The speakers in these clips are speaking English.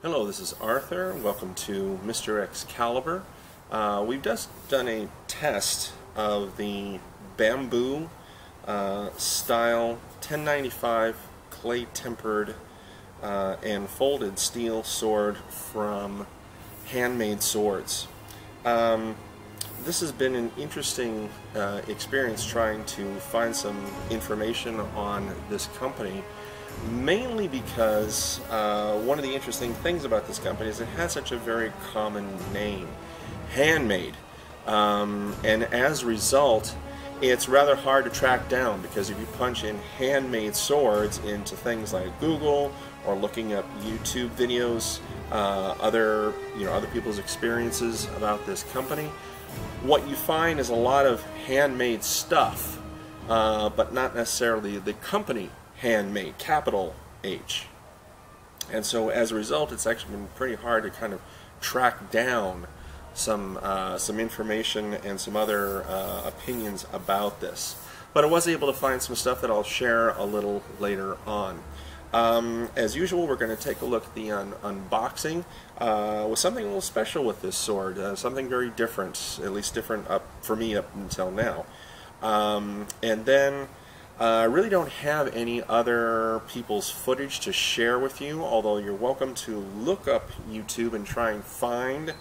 Hello, this is Arthur. Welcome to Mr. Excalibur. We've just done a test of the bamboo style 1095 clay tempered and folded steel sword from Handmade Swords. This has been an interesting experience trying to find some information on this company, mainly because one of the interesting things about this company is it has such a very common name, handmade, and as a result it's rather hard to track down, because if you punch in handmade swords into things like Google or looking up YouTube videos, other people's experiences about this company, what you find is a lot of handmade stuff, but not necessarily the company handmade, capital H. And so as a result, it's actually been pretty hard to kind of track down some information and some other opinions about this. But I was able to find some stuff that I'll share a little later on. As usual, we're going to take a look at the unboxing with something a little special with this sword, something very different, at least different for me up until now. And then I really don't have any other people's footage to share with you, although you're welcome to look up YouTube and try and find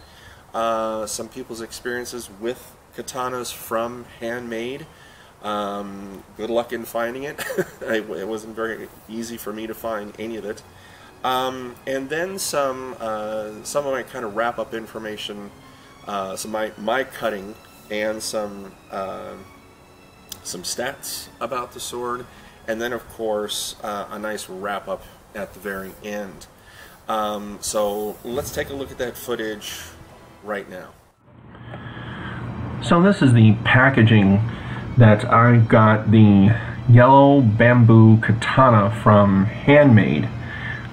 some people's experiences with katanas from Handmade. Good luck in finding it. It wasn't very easy for me to find any of it. And then some of my kind of wrap-up information, some my cutting, and some stats about the sword, and then of course a nice wrap-up at the very end. So let's take a look at that footage right now. So this is the packaging that I got the yellow bamboo katana from Handmade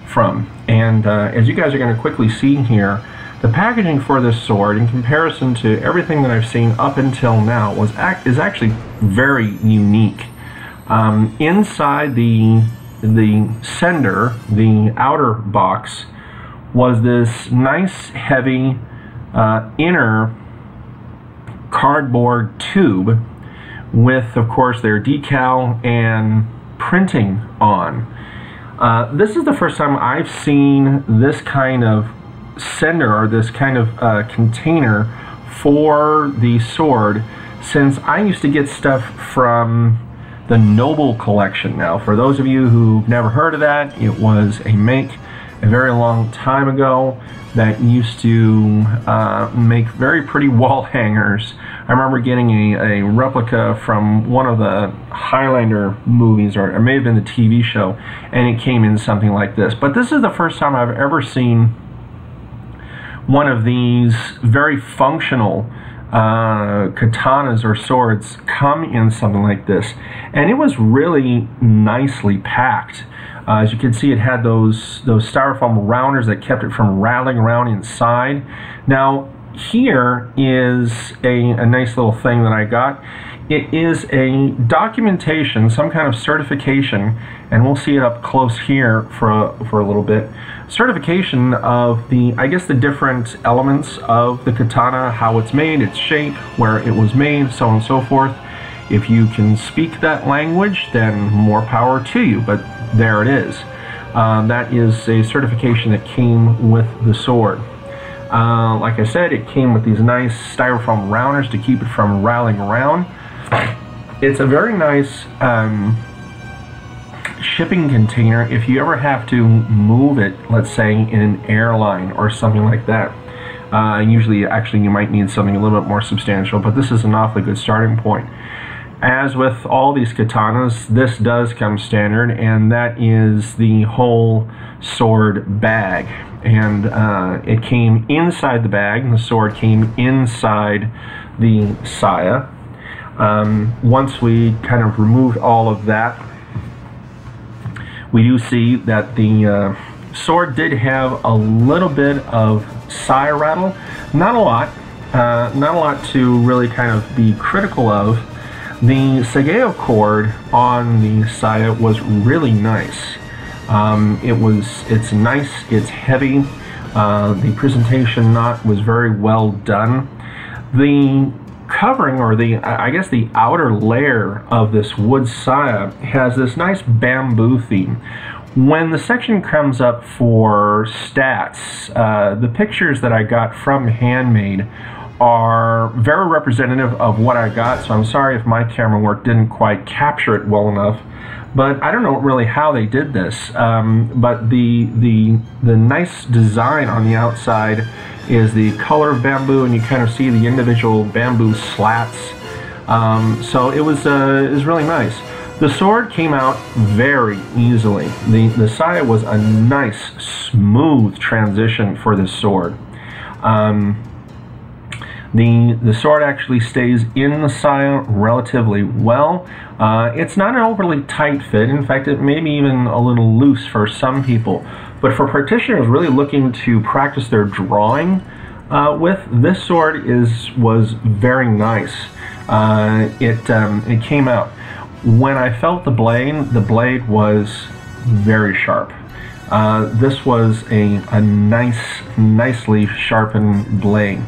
from, and as you guys are going to quickly see here, the packaging for this sword, in comparison to everything that I've seen up until now, is actually very unique. Inside the sender, the outer box, was this nice heavy inner cardboard tube with, of course, their decal and printing on. This is the first time I've seen this kind of sender, or this kind of container for the sword, since I used to get stuff from the Noble collection. Now, for those of you who've never heard of that, it was a make a very long time ago that used to make very pretty wall hangers. I remember getting a replica from one of the Highlander movies, or it may have been the TV show, and it came in something like this. But this is the first time I've ever seen one of these very functional katanas or swords come in something like this, and it was really nicely packed. As you can see, it had those styrofoam rounders that kept it from rattling around inside. Now here is a nice little thing that I got. It is a documentation, some kind of certification, and we'll see it up close here for a little bit. Certification of I guess the different elements of the katana, how it's made, its shape, where it was made, so on and so forth. If you can speak that language, then more power to you, but there it is. That is a certification that came with the sword. Like I said, it came with these nice styrofoam rounders to keep it from rattling around. It's a very nice shipping container if you ever have to move it, let's say in an airline or something like that. Usually, actually, you might need something a little bit more substantial, but this is an awfully good starting point. As with all these katanas, this does come standard, and that is the whole sword bag. And it came inside the bag, and the sword came inside the saya. Once we kind of removed all of that, we do see that the sword did have a little bit of saya rattle. Not a lot to really kind of be critical of. The Sageo cord on the saya was really nice. It's nice, it's heavy. The presentation knot was very well done. The covering, or I guess the outer layer of this wood saya, has this nice bamboo theme. When the section comes up for stats, the pictures that I got from Handmade are very representative of what I got, so I'm sorry if my camera work didn't quite capture it well enough. But I don't know really how they did this. But the nice design on the outside is the color of bamboo, and you kind of see the individual bamboo slats. So it was really nice. The sword came out very easily. The saya was a nice, smooth transition for this sword. The sword actually stays in the saya relatively well. It's not an overly tight fit. In fact, it may be even a little loose for some people. But for practitioners really looking to practice their drawing with, this sword was very nice. It came out. When I felt the blade was very sharp. This was a nicely sharpened blade.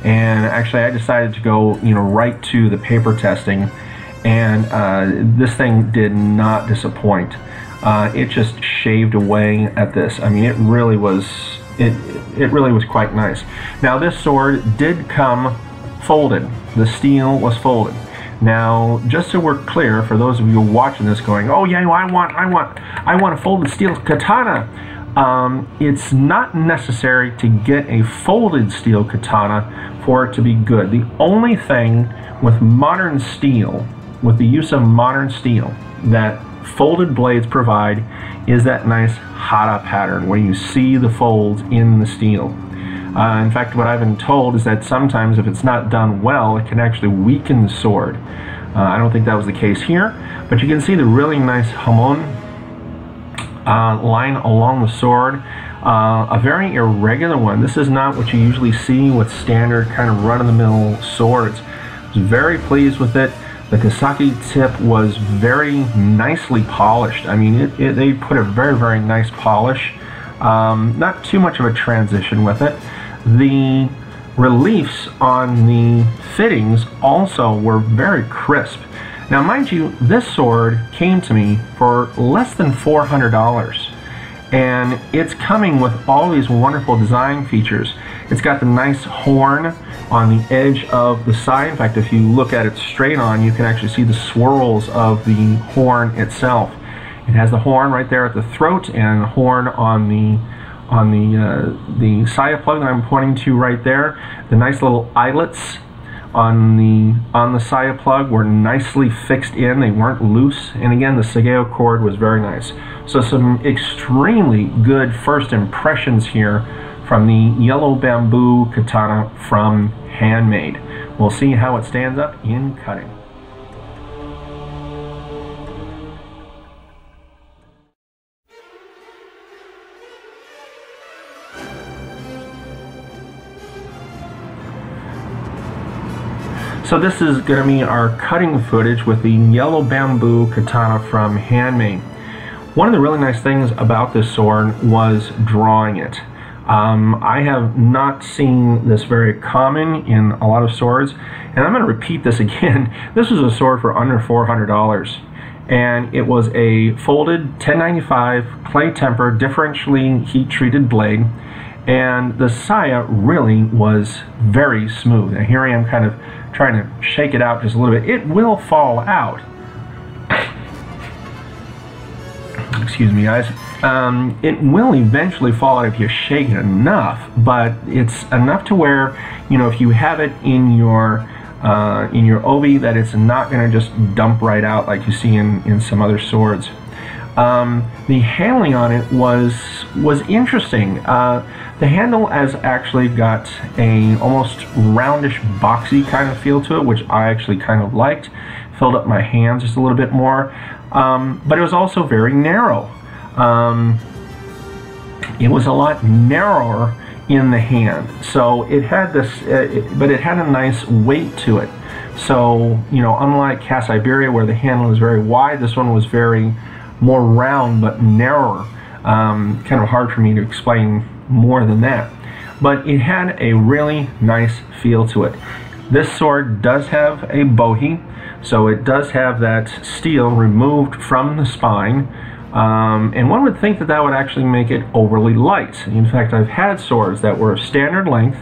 And actually I decided to go right to the paper testing, and this thing did not disappoint. It just shaved away at this. I mean, it really was quite nice. Now this sword did come folded. The steel was folded. Now, just so we're clear, for those of you watching this going, oh yeah, I want a folded steel katana. It's not necessary to get a folded steel katana for it to be good. The only thing with modern steel, with the use of modern steel, that folded blades provide is that nice hara pattern where you see the folds in the steel. In fact, what I've been told is that sometimes if it's not done well, it can actually weaken the sword. I don't think that was the case here, but you can see the really nice hamon line along the sword. A very irregular one. This is not what you usually see with standard kind of run-of-the-mill swords. I was very pleased with it. The Kasaki tip was very nicely polished. I mean, they put a very nice polish. Not too much of a transition with it. The reliefs on the fittings also were very crisp. Now mind you, this sword came to me for less than $400, and it's coming with all these wonderful design features. It's got the nice horn on the edge of the side. In fact, if you look at it straight on, you can actually see the swirls of the horn itself. It has the horn right there at the throat, and the horn on the saya plug that I'm pointing to right there. The nice little eyelets on the saya plug were nicely fixed in. They weren't loose, and again, the sageo cord was very nice. So some extremely good first impressions here from the yellow bamboo katana from Handmade. We'll see how it stands up in cutting. So this is going to be our cutting footage with the yellow bamboo katana from Handmade. One of the really nice things about this sword was drawing it. I have not seen this very common in a lot of swords, and I'm going to repeat this again. This was a sword for under $400, and it was a folded 1095 clay tempered differentially heat treated blade, and the saya really was very smooth. Now here I am kind of trying to shake it out just a little bit. It will fall out. Excuse me, guys. It will eventually fall out if you shake it enough, but it's enough to where, you know, if you have it in your obi, that it's not going to just dump right out like you see in some other swords. The handling on it was interesting. The handle has actually got a almost roundish, boxy kind of feel to it, which I actually kind of liked. Filled up my hands just a little bit more, but it was also very narrow. It was a lot narrower in the hand, so it had this, but it had a nice weight to it. So, you know, unlike Cast Iberia where the handle is very wide, this one was very more round but narrower. Kind of hard for me to explain more than that. But it had a really nice feel to it. This sword does have a bohie, so it does have that steel removed from the spine. And one would think that that would actually make it overly light. In fact, I've had swords that were of standard length.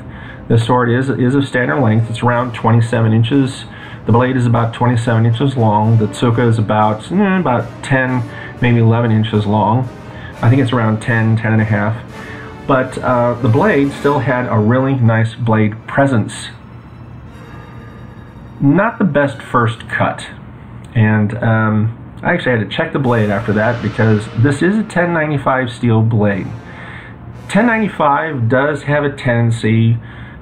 This sword is of standard length. It's around 27 inches. The blade is about 27 inches long. The tsuka is about 10, maybe 11 inches long. I think it's around 10 and a half. But the blade still had a really nice blade presence. Not the best first cut. And I actually had to check the blade after that because this is a 1095 steel blade. 1095 does have a tendency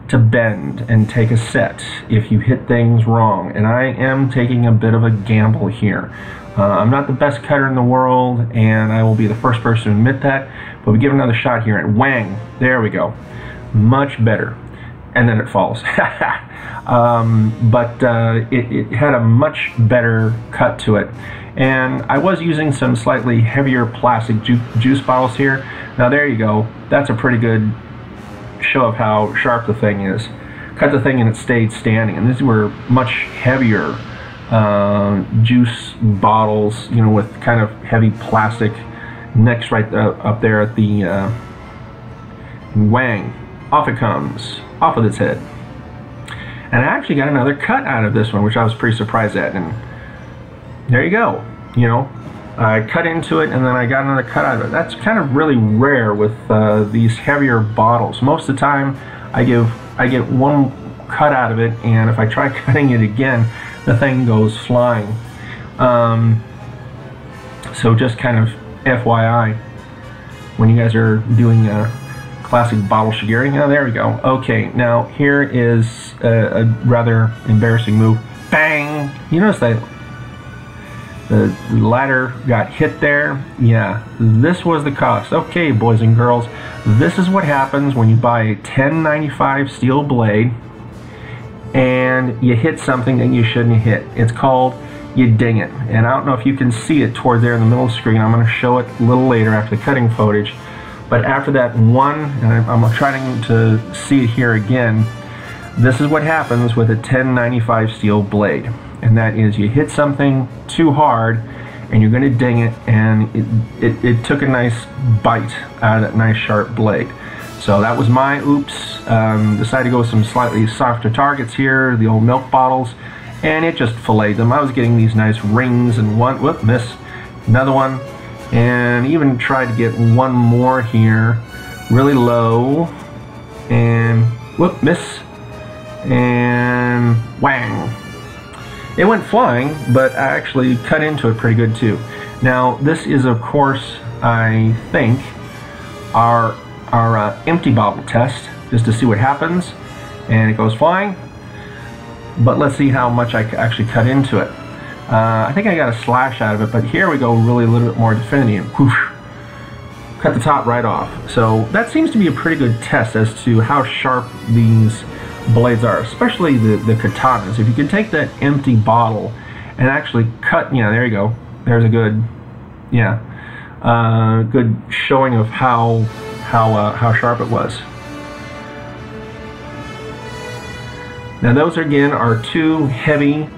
to bend and take a set if you hit things wrong, and I am taking a bit of a gamble here. I'm not the best cutter in the world, and I will be the first person to admit that, but we give it another shot here and whang, there we go. Much better. And then it falls. But it had a much better cut to it. And I was using some slightly heavier plastic juice bottles here. Now there you go. That's a pretty good show of how sharp the thing is. Cut the thing and it stayed standing. And these were much heavier juice bottles, you know, with kind of heavy plastic necks right up there at the whang. Off it comes, off with its head. And I actually got another cut out of this one, which I was pretty surprised at. And there you go. You know, I cut into it and then I got another cut out of it. That's kind of really rare with these heavier bottles. Most of the time I get one cut out of it, and if I try cutting it again, the thing goes flying. So just kind of FYI, when you guys are doing classic bottle shigiri. Oh, there we go. Okay, now here is a rather embarrassing move. Bang! You notice that the ladder got hit there? Yeah, this was the cost. Okay, boys and girls, this is what happens when you buy a 1095 steel blade and you hit something that you shouldn't hit. It's called you ding it. And I don't know if you can see it toward there in the middle of the screen. I'm going to show it a little later after the cutting footage. But after that one, and I'm trying to see it here again, this is what happens with a 1095 steel blade. And that is you hit something too hard and you're going to ding it, and it took a nice bite out of that nice sharp blade. So that was my oops. Decided to go with some slightly softer targets here, the old milk bottles, and it just filleted them. I was getting these nice rings, and one, whoop, miss, another one, and even tried to get one more here, really low, and whoop, miss, and whang. It went flying, but I actually cut into it pretty good too. Now this is, of course, I think, our empty bottle test, just to see what happens, and it goes flying. But let's see how much I actually cut into it. I think I got a slash out of it, but here we go, really a little bit more definitive. Whoosh. Cut the top right off. So that seems to be a pretty good test as to how sharp these blades are, especially the katanas. If you can take that empty bottle and actually cut, yeah, there you go. There's a good, yeah, good showing of how sharp it was. Now those again are two heavy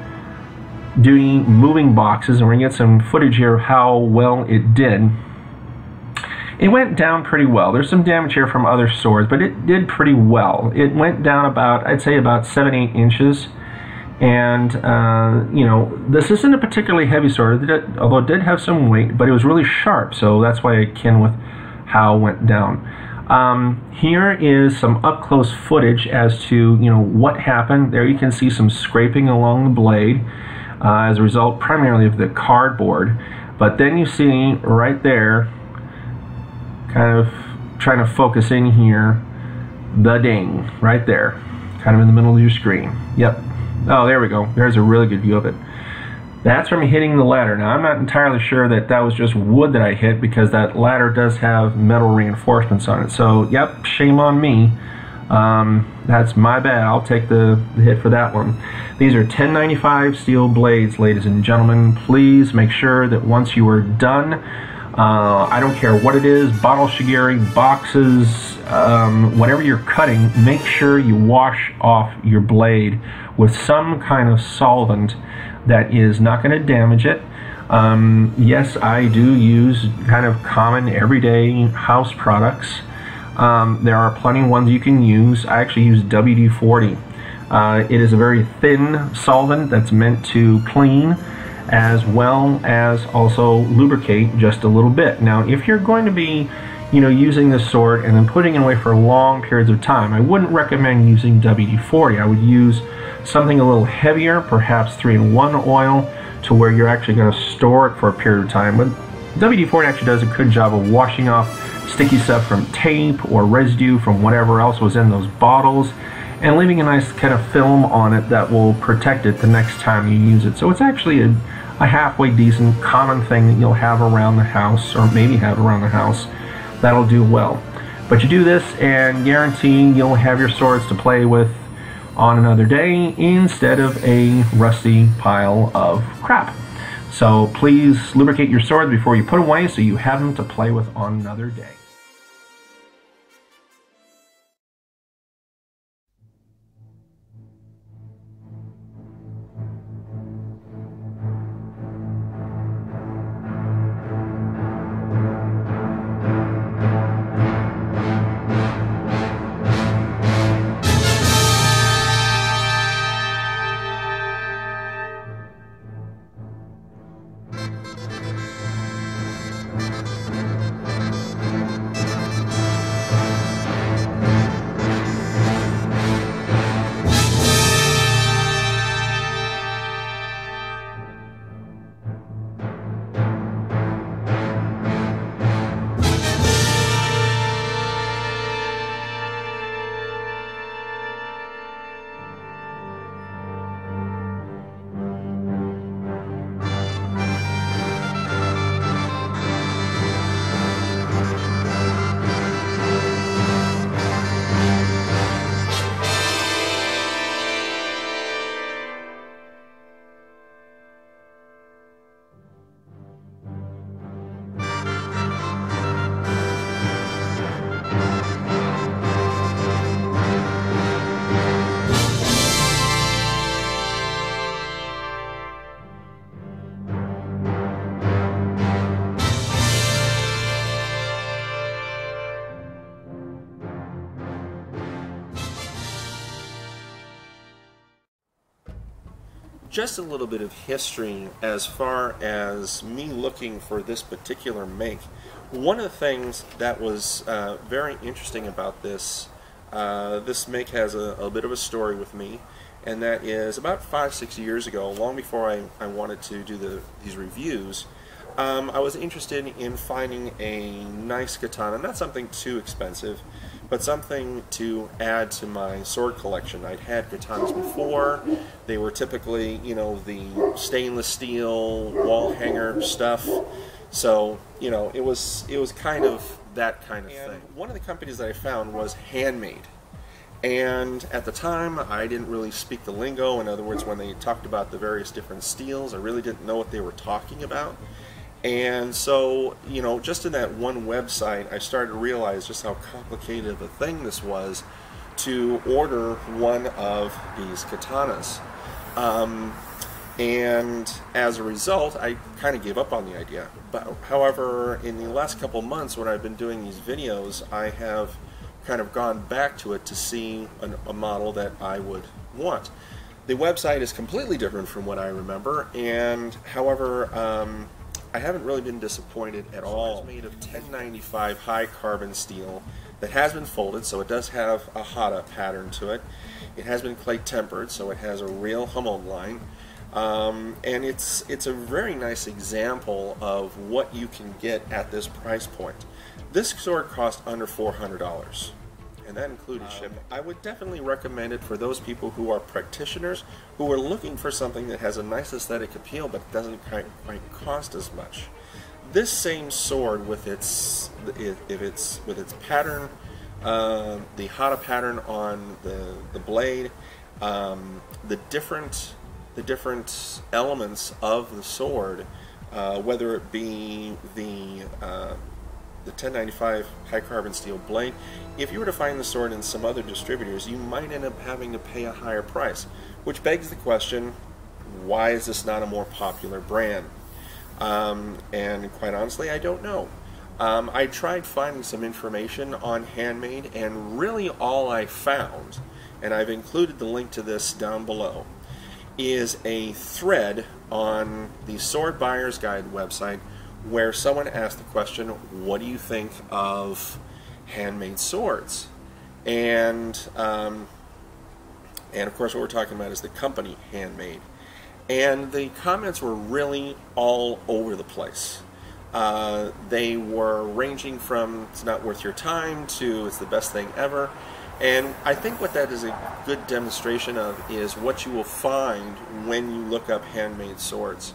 duty moving boxes, and we're gonna get some footage here of how well it did. It went down pretty well. There's some damage here from other swords, but it did pretty well. It went down about, I'd say about 7-8 inches. And, you know, this isn't a particularly heavy sword, although it did have some weight, but it was really sharp, so that's why I akin with how it went down. Here is some up-close footage as to, you know, what happened. There you can see some scraping along the blade as a result primarily of the cardboard. But then you see right there, kind of trying to focus in here, the ding right there, kind of in the middle of your screen. Yep. Oh, there we go. There's a really good view of it. That's from hitting the ladder. Now I'm not entirely sure that that was just wood that I hit, because that ladder does have metal reinforcements on it. So yep, shame on me. That's my bad. I'll take the hit for that one. These are 1095 steel blades, ladies and gentlemen. Please make sure that once you are done I don't care what it is, bottle shigiri, boxes, whatever you're cutting, make sure you wash off your blade with some kind of solvent that is not going to damage it. Yes, I do use kind of common everyday house products. There are plenty of ones you can use. I actually use WD-40. It is a very thin solvent that's meant to clean as well as also lubricate just a little bit. Now, if you're going to be, using this sword and then putting it away for long periods of time, I wouldn't recommend using WD-40. I would use something a little heavier, perhaps 3-in-1 oil, to where you're actually going to store it for a period of time. But WD-40 actually does a good job of washing off sticky stuff from tape or residue from whatever else was in those bottles, and leaving a nice kind of film on it that will protect it the next time you use it. So it's actually a halfway decent common thing that you'll have around the house, or maybe have around the house, that'll do well. But you do this and guarantee you'll have your swords to play with on another day instead of a rusty pile of crap. So please lubricate your swords before you put away so you have them to play with on another day. Just a little bit of history as far as me looking for this particular make. One of the things that was very interesting about this make has a bit of a story with me, and that is about 5-6 years ago, long before I wanted to do these reviews, I was interested in finding a nice katana, not something too expensive, but something to add to my sword collection. I'd had katanas before. They were typically, the stainless steel wall hanger stuff. So, it was kind of that kind of thing. One of the companies that I found was Handmade. And at the time, I didn't really speak the lingo. In other words, when they talked about the various different steels, I really didn't know what they were talking about. And so, just in that one website, I started to realize just how complicated of a thing this was to order one of these katanas. And as a result, I kind of gave up on the idea. But however, in the last couple months when I've been doing these videos, I have kind of gone back to it to see a model that I would want. The website is completely different from what I remember, and however, I haven't really been disappointed at all. It's made of 1095 high carbon steel that has been folded, so it does have a hata pattern to it. It has been clay tempered, so it has a real hamon line. And it's a very nice example of what you can get at this price point. This sword cost under $400, and that included shipping. I would definitely recommend it for those people who are practitioners who are looking for something that has a nice aesthetic appeal but doesn't quite cost as much. This same sword with its pattern, the hata pattern on the blade, the different elements of the sword whether it be the 1095 high carbon steel blade. If you were to find the sword in some other distributors, you might end up having to pay a higher price, which begs the question, why is this not a more popular brand? And quite honestly, I don't know. I tried finding some information on Handmade, and really all I found, and I've included the link to this down below, is a thread on the Sword Buyer's Guide website where someone asked the question, what do you think of handmade swords? And of course what we're talking about is the company Handmade. And the comments were really all over the place. They were ranging from it's not worth your time to it's the best thing ever. And I think what that is a good demonstration of is what you will find when you look up handmade swords.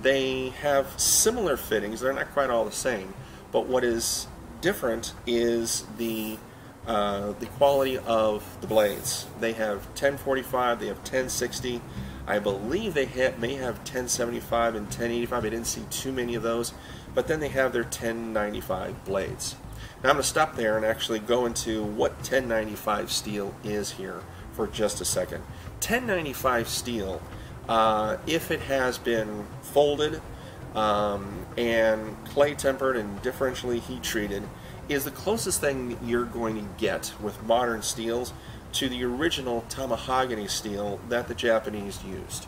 They have similar fittings. They're not quite all the same, but what is different is the quality of the blades. They have 1045, they have 1060. I believe they may have 1075 and 1085. I didn't see too many of those, but then they have their 1095 blades. Now I'm going to stop there and actually go into what 1095 steel is here for just a second. 1095 steel, if it has been folded and clay tempered and differentially heat treated, is the closest thing that you're going to get with modern steels to the original tamahagani steel that the Japanese used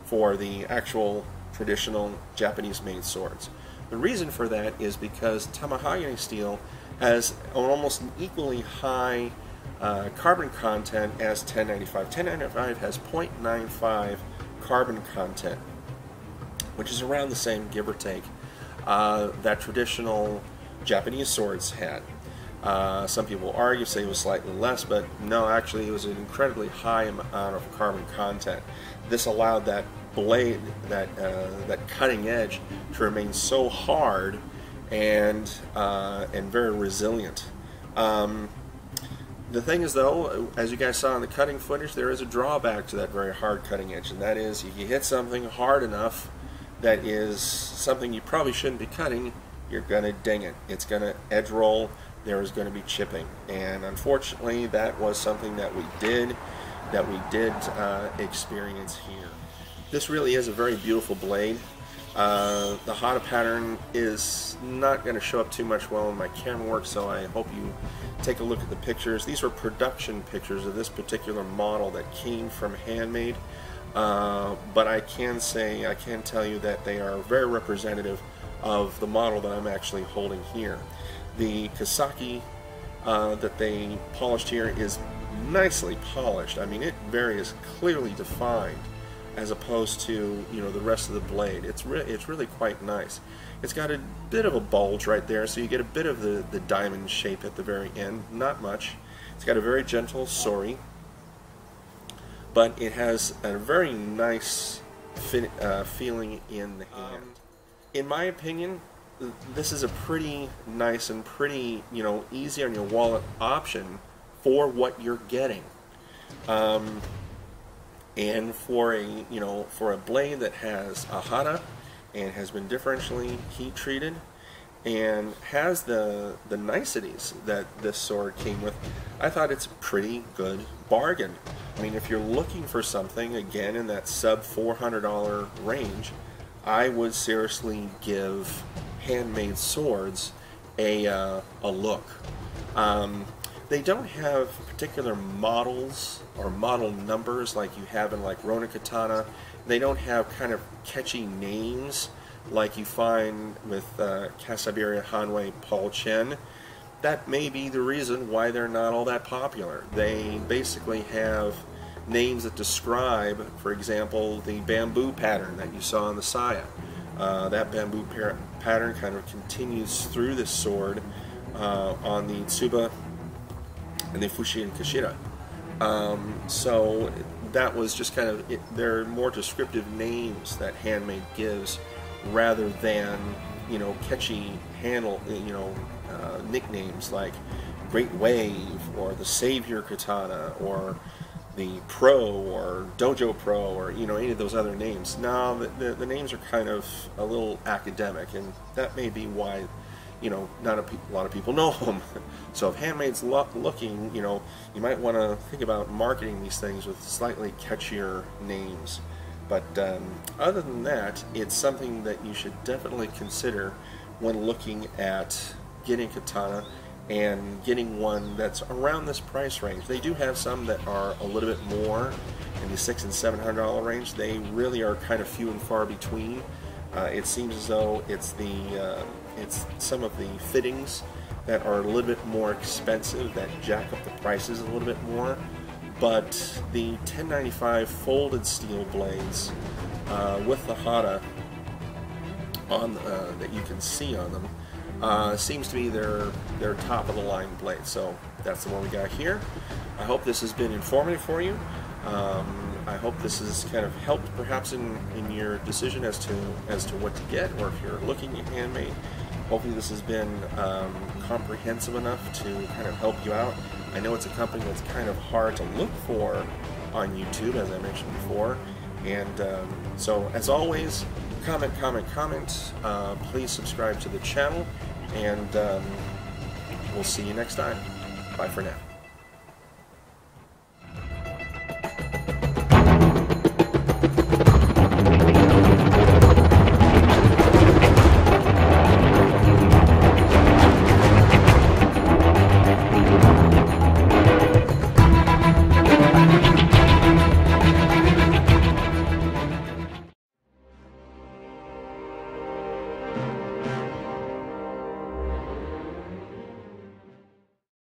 for the actual traditional Japanese made swords. The reason for that is because tamahagani steel has almost an equally high carbon content as 1095. 1095 has 0.95 carbon content, which is around the same, give or take, that traditional Japanese swords had. Some people argue, say it was slightly less, but no, actually it was an incredibly high amount of carbon content. This allowed that blade, that cutting edge, to remain so hard and very resilient. The thing is, though, as you guys saw in the cutting footage, there is a drawback to that very hard cutting edge, and that is if you hit something hard enough that is something you probably shouldn't be cutting, you're going to ding it. It's going to edge roll. There is going to be chipping, and unfortunately that was something that we did experience here. This really is a very beautiful blade. The Hata pattern is not going to show up too much well in my camera work, so I hope you take a look at the pictures. These were production pictures of this particular model that came from Handmade, but I can tell you that they are very representative of the model that I'm actually holding here. The Kasaki that they polished here is nicely polished. I mean, it is clearly defined as opposed to, you know, the rest of the blade. It's really quite nice. It's got a bit of a bulge right there, so you get a bit of the diamond shape at the very end. Not much. It's got a very gentle sori, but it has a very nice feeling in the hand. In my opinion, this is a pretty nice and pretty, you know, easy on your wallet option for what you're getting. And for a blade that has a Hata and has been differentially heat treated and has the niceties that this sword came with, I thought it's a pretty good bargain. I mean, if you're looking for something again in that sub $400 range, I would seriously give Handmade Swords a look. They don't have particular models or model numbers like you have in like Rona Katana. They don't have kind of catchy names like you find with Casabiria Hanwei Paul Chen. That may be the reason why they're not all that popular. They basically have names that describe, for example, the bamboo pattern that you saw on the saya. That bamboo pattern kind of continues through this sword on the Tsuba and the Fushi and Kashira. So that was just kind of they're more descriptive names that Handmade gives rather than, you know, catchy nicknames like Great Wave or the Savior Katana or the Pro or Dojo Pro or any of those other names. Now the names are kind of a little academic, and that may be why not a lot of people know them. So if Handmade's looking, you might want to think about marketing these things with slightly catchier names. But other than that, it's something that you should definitely consider when looking at getting katana and getting one that's around this price range. They do have some that are a little bit more in the $600 and $700 range. They really are kind of few and far between. It seems as though it's some of the fittings that are a little bit more expensive that jack up the prices a little bit more. But the 1095 folded steel blades with the hata on that you can see on them seems to be their top of the line blade. So that's the one we got here. I hope this has been informative for you. I hope this has kind of helped perhaps in your decision as to what to get, or if you're looking at Handmade. Hopefully this has been comprehensive enough to kind of help you out. I know it's a company that's kind of hard to look for on YouTube, as I mentioned before. And so, as always, comment. Please subscribe to the channel, and we'll see you next time. Bye for now.